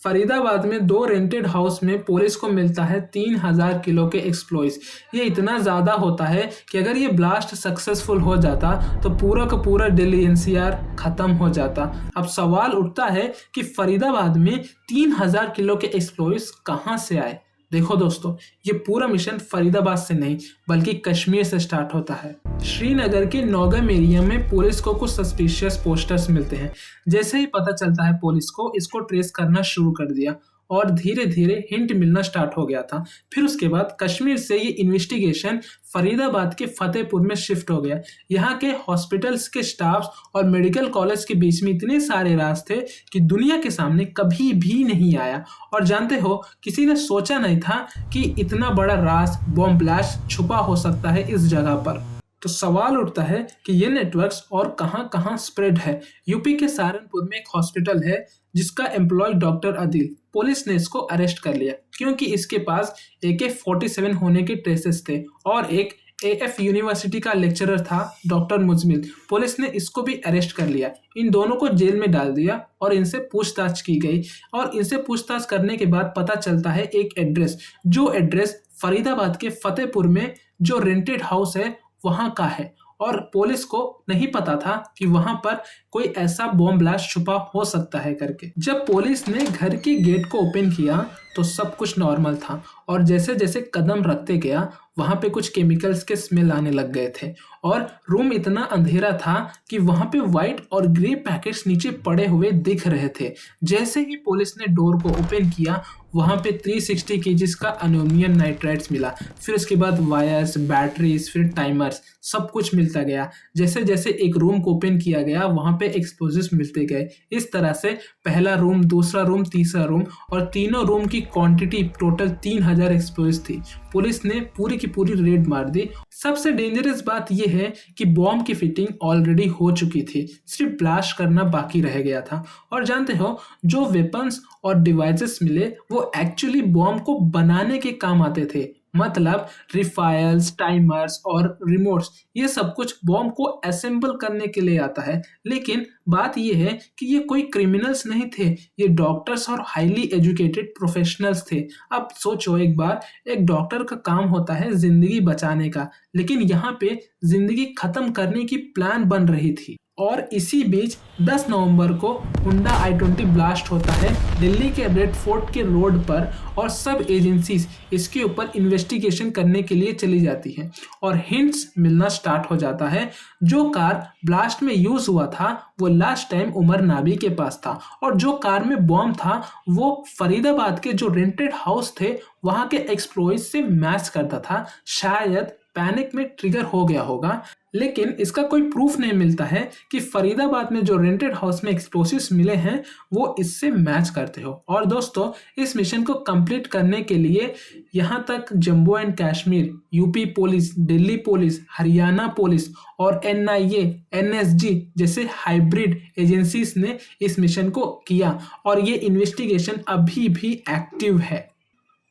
फरीदाबाद में दो rented house में पुलिस को मिलता है 3000 किलो के एक्सप्लोइज। ये इतना ज़्यादा होता है कि अगर ये ब्लास्ट सक्सेसफुल हो जाता तो पूरा का पूरा दिल्ली एनसीआर ख़त्म हो जाता। अब सवाल उठता है कि फरीदाबाद में 3000 किलो के एक्सप्लोइज कहाँ से आए। देखो दोस्तों, ये पूरा मिशन फरीदाबाद से नहीं बल्कि कश्मीर से स्टार्ट होता है। श्रीनगर के नौगम एरिया में पुलिस को कुछ सस्पिशियस पोस्टर्स मिलते हैं। जैसे ही पता चलता है पुलिस को इसको ट्रेस करना शुरू कर दिया और धीरे धीरे हिंट मिलना स्टार्ट हो गया था। फिर उसके बाद कश्मीर से ये इन्वेस्टिगेशन फरीदाबाद के फतेहपुर में शिफ्ट हो गया। यहाँ के हॉस्पिटल्स के स्टाफ्स और मेडिकल कॉलेज के बीच में इतने सारे राज थे कि दुनिया के सामने कभी भी नहीं आया। और जानते हो, किसी ने सोचा नहीं था कि इतना बड़ा राज बॉम्ब ब्लास्ट छुपा हो सकता है इस जगह पर। तो सवाल उठता है कि ये नेटवर्क्स और कहां कहां स्प्रेड है। यूपी के सहारनपुर में एक हॉस्पिटल है जिसका एम्प्लॉय डॉक्टर आदिल। पुलिस ने इसको अरेस्ट कर लिया क्योंकि इसके पास AK-47 होने के ट्रेसेस थे। और एक AF यूनिवर्सिटी का लेक्चरर था डॉक्टर मुजमिल। पुलिस ने इसको भी अरेस्ट कर लिया। इन दोनों को जेल में डाल दिया और इनसे पूछताछ की गई। और इनसे पूछताछ करने के बाद पता चलता है एक एड्रेस, जो एड्रेस फरीदाबाद के फतेहपुर में जो रेंटेड हाउस है वहां का है। और पुलिस को नहीं पता था कि वहां पर कोई ऐसा बॉम्ब ब्लास्ट छुपा हो सकता है करके। जब पुलिस ने घर के गेट को ओपन किया तो सब कुछ नॉर्मल था। और जैसे जैसे कदम रखते गया वहां पे कुछ केमिकल्स के स्मेल आने लग गए थे। और रूम इतना अंधेरा था कि वहां पे व्हाइट और ग्रे पैकेट्स नीचे पड़े हुए दिख रहे थे। जैसे ही पुलिस ने डोर को ओपन किया वहां पे 360 केजीज का अमोनियम नाइट्राइट्स मिला। फिर उसके बाद वायर्स, बैटरीज, फिर टाइमर्स, सब कुछ मिलता गया। जैसे जैसे एक रूम को ओपन किया गया वहां पे एक्सप्लोजिव्स मिलते गए। इस तरह से पहला रूम, दूसरा रूम, तीसरा रूम और तीनों रूम की क्वांटिटी टोटल 3000 एक्सप्लोजिव्स थी। पुलिस ने पूरी की पूरी रेड मार दी। सबसे डेंजरस बात यह है कि बॉम्ब की फिटिंग ऑलरेडी हो चुकी थी, सिर्फ ब्लास्ट करना बाकी रह गया था। और जानते हो, जो वेपन्स और डिवाइसेस मिले वो एक्चुअली बॉम्ब को बनाने के काम आते थे। मतलब रिफायल्स, टाइमर्स और रिमोट्स, ये सब कुछ बॉम्ब को असेंबल करने के लिए आता है। लेकिन बात यह है कि ये कोई क्रिमिनल्स नहीं थे, ये डॉक्टर्स और हाईली एजुकेटेड प्रोफेशनल्स थे। अब सोचो एक बार, एक डॉक्टर का काम होता है जिंदगी बचाने का, लेकिन यहाँ पे जिंदगी खत्म करने की प्लान बन रही थी। और इसी बीच 10 नवंबर को हुंडा i20 ब्लास्ट होता है दिल्ली के रेड फोर्ट के रोड पर। और सब एजेंसीज इसके ऊपर इन्वेस्टिगेशन करने के लिए चली जाती हैं और हिंट्स मिलना स्टार्ट हो जाता है। जो कार ब्लास्ट में यूज हुआ था वो लास्ट टाइम उमर नाबी के पास था। और जो कार में बॉम्ब था वो फरीदाबाद के जो रेंटेड हाउस थे वहां के एक्सप्लोइज से मैच करता था। शायद पैनिक में ट्रिगर हो गया होगा, लेकिन इसका कोई प्रूफ नहीं मिलता है कि फरीदाबाद में जो रेंटेड हाउस में एक्सप्लोसिव्स मिले हैं वो इससे मैच करते हो। और दोस्तों, इस मिशन को कंप्लीट करने के लिए यहाँ तक Jammu and Kashmir, UP police, Delhi police, Haryana police और NIA, NSG जैसे हाइब्रिड एजेंसीज ने इस मिशन को किया और ये इन्वेस्टिगेशन अभी भी एक्टिव है।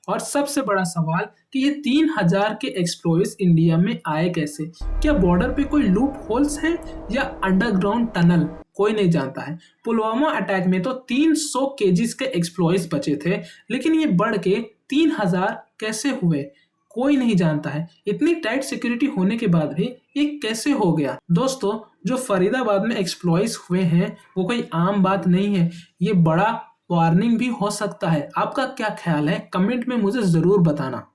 और सबसे बड़ा सवाल कि ये 3000 के एक्सप्लोइज इंडिया में आए कैसे। क्या बॉर्डर पे कोई लूप होल्स हैं या अंडरग्राउंड टनल, कोई नहीं जानता है। पुलवामा अटैक में तो 300 केजीज के एक्सप्लोइज बचे थे, लेकिन ये बढ़ के 3000 कैसे हुए कोई नहीं जानता है। इतनी टाइट सिक्योरिटी होने के बाद भी ये कैसे हो गया। दोस्तों, जो फरीदाबाद में एक्सप्लोइज हुए हैं वो कोई आम बात नहीं है, ये बड़ा वार्निंग भी हो सकता है। आपका क्या ख्याल है, कमेंट में मुझे जरूर बताना।